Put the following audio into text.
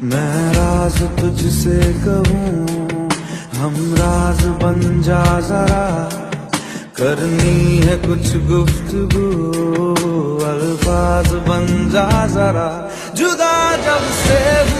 मैं राज तुझसे कहूँ, हम राज बन जा जरा, करनी है कुछ गुफ्तगू, अल्फाज बन जा जरा, जुदा जब से